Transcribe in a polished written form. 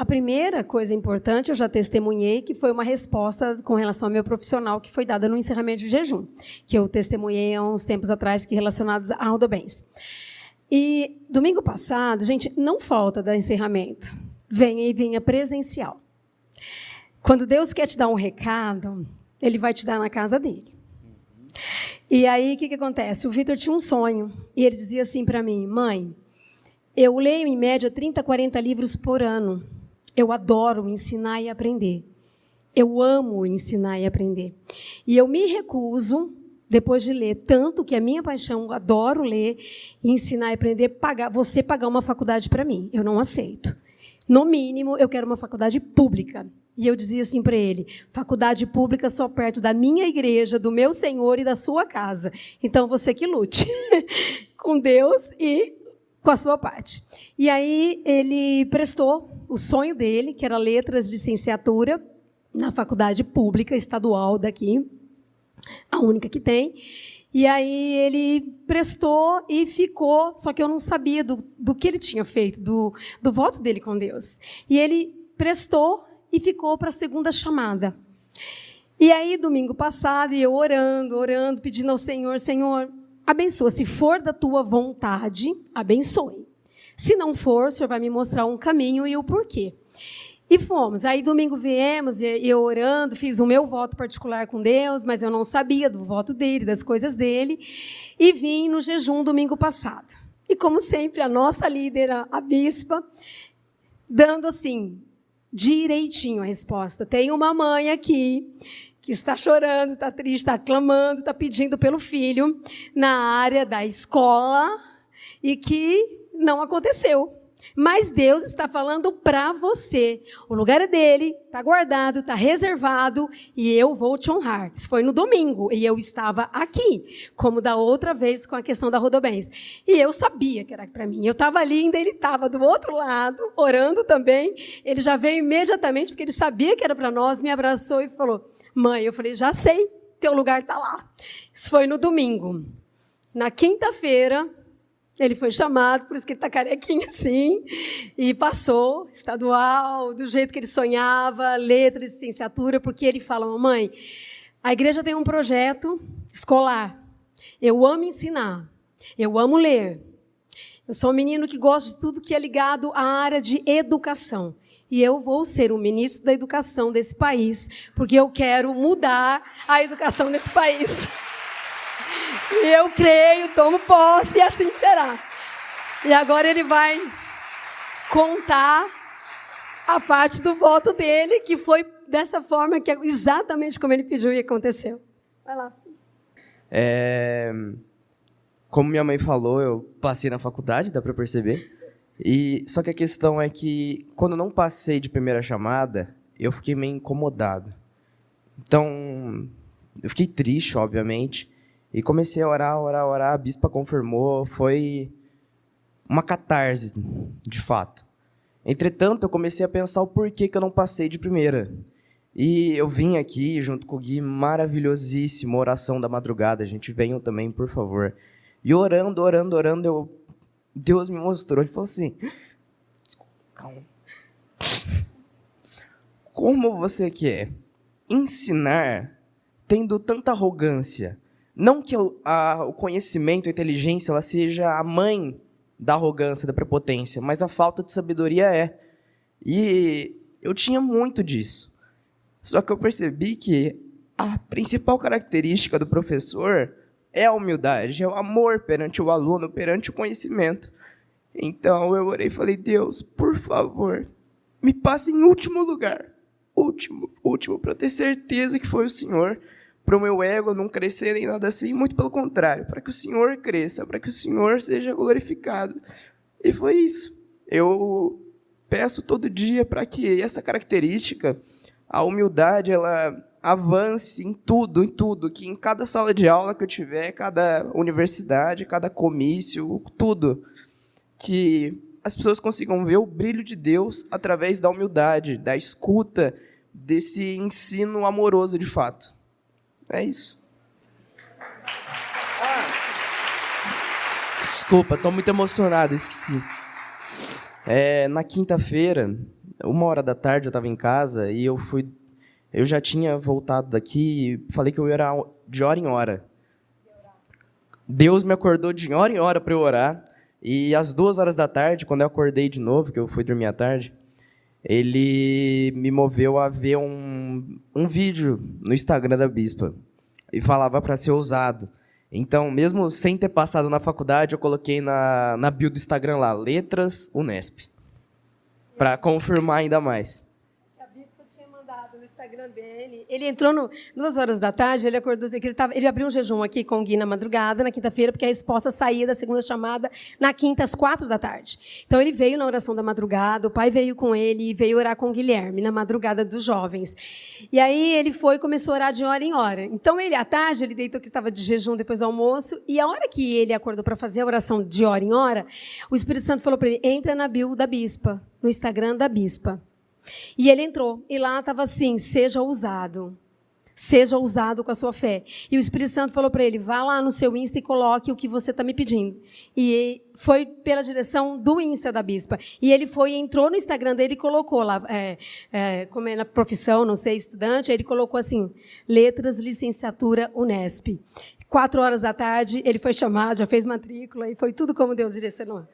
a primeira coisa importante, eu já testemunhei, que foi uma resposta com relação ao meu profissional, que foi dada no encerramento de jejum, que eu testemunhei há uns tempos atrás, que relacionados a Rodobens. E domingo passado, gente, não falta dar encerramento. Venha presencial. Quando Deus quer te dar um recado, Ele vai te dar na casa dele. E aí, o que acontece? O Vitor tinha um sonho, e ele dizia assim para mim: mãe, eu leio em média 30, 40 livros por ano. Eu adoro ensinar e aprender. Eu amo ensinar e aprender. E eu me recuso, depois de ler tanto, que é minha paixão, adoro ler, ensinar e aprender, você pagar uma faculdade para mim. Eu não aceito. No mínimo, eu quero uma faculdade pública. E eu dizia assim para ele: faculdade pública só perto da minha igreja, do meu Senhor e da sua casa. Então, você que lute com Deus e com a sua parte. E aí ele prestou o sonho dele, que era letras, licenciatura, na faculdade pública estadual daqui, a única que tem. E aí ele prestou e ficou, só que eu não sabia do que ele tinha feito, do voto dele com Deus. E ele prestou e ficou para a segunda chamada. E aí, domingo passado, eu orando, pedindo ao Senhor: Senhor, abençoa. Se for da tua vontade, abençoe. Se não for, o Senhor vai me mostrar um caminho e o porquê. E fomos. Aí, domingo viemos, eu orando, fiz o meu voto particular com Deus, mas eu não sabia do voto dele, das coisas dele. E vim no jejum domingo passado. E, como sempre, a nossa líder, a bispa, dando assim, direitinho a resposta. Tem uma mãe aqui que está chorando, está triste, está clamando, está pedindo pelo filho na área da escola e que não aconteceu. Mas Deus está falando para você. O lugar é dele, está guardado, está reservado e eu vou te honrar. Isso foi no domingo e eu estava aqui, como da outra vez com a questão da Rodobens. E eu sabia que era para mim. Eu estava ali, ainda ele estava do outro lado, orando também. Ele já veio imediatamente, porque ele sabia que era para nós, me abraçou e falou: mãe, eu falei: já sei, teu lugar está lá. Isso foi no domingo. Na quinta-feira, ele foi chamado, por isso que ele está carequinho assim, e passou, estadual, do jeito que ele sonhava, letra, licenciatura, porque ele fala: mamãe, a igreja tem um projeto escolar, eu amo ensinar, eu amo ler, eu sou um menino que gosta de tudo que é ligado à área de educação, e eu vou ser o ministro da educação desse país, porque eu quero mudar a educação desse país. E eu creio, tomo posse, e assim será. E agora ele vai contar a parte do voto dele, que foi dessa forma, que é exatamente como ele pediu e aconteceu. Vai lá. Como minha mãe falou, eu passei na faculdade, dá para perceber. Só que a questão é que, quando eu não passei de primeira chamada, eu fiquei meio incomodado. Então, eu fiquei triste, obviamente. E comecei a orar, a bispa confirmou, foi uma catarse, de fato. Entretanto, eu comecei a pensar o porquê que eu não passei de primeira. E eu vim aqui, junto com o Gui, maravilhosíssimo, oração da madrugada, gente, venham também, por favor. E orando, Deus me mostrou, ele falou assim: calma. Como você quer ensinar tendo tanta arrogância? Não que o conhecimento, a inteligência, ela seja a mãe da arrogância, da prepotência, mas a falta de sabedoria é. E eu tinha muito disso. Só que eu percebi que a principal característica do professor é a humildade, é o amor perante o aluno, perante o conhecimento. Então eu orei e falei: Deus, por favor, me passe em último lugar. Último, para eu ter certeza que foi o Senhor. Para o meu ego não crescer nem nada assim, muito pelo contrário, para que o Senhor cresça, para que o Senhor seja glorificado. E foi isso. Eu peço todo dia para que essa característica, a humildade, ela avance em tudo, que em cada sala de aula que eu tiver, cada universidade, cada comício, tudo, que as pessoas consigam ver o brilho de Deus através da humildade, da escuta, desse ensino amoroso de fato. É isso. Desculpa, estou muito emocionado, esqueci. Na quinta-feira, 1h da tarde eu estava em casa e eu já tinha voltado daqui e falei que eu ia orar de hora em hora. Deus me acordou de hora em hora para eu orar. E às 2h da tarde, quando eu acordei de novo, que eu fui dormir à tarde, ele me moveu a ver um vídeo no Instagram da Bispa. E falava para ser ousado. Então, mesmo sem ter passado na faculdade, eu coloquei na bio do Instagram lá, Letras Unesp. Para confirmar ainda mais. A Bispa tinha mandado no Instagram dele. Ele entrou 2h da tarde, ele acordou, ele abriu um jejum aqui com o Gui na madrugada, na quinta-feira, porque a resposta saía da segunda chamada na quinta, às 4h da tarde. Então, ele veio na oração da madrugada, o pai veio com ele e veio orar com o Guilherme, na madrugada dos jovens. E aí, ele foi e começou a orar de hora em hora. Então, à tarde, ele deitou que estava de jejum depois do almoço, e a hora que ele acordou para fazer a oração de hora em hora, o Espírito Santo falou para ele, entra na bio da Bispa, no Instagram da Bispa. E ele entrou, e lá estava assim, seja ousado com a sua fé. E o Espírito Santo falou para ele, vá lá no seu Insta e coloque o que você está me pedindo. E foi pela direção do Insta da Bispa. E ele entrou no Instagram dele e colocou lá, como é na profissão, não sei, estudante, aí ele colocou assim, Letras, Licenciatura Unesp. 4h da tarde, ele foi chamado, já fez matrícula, e foi tudo como Deus direcionou.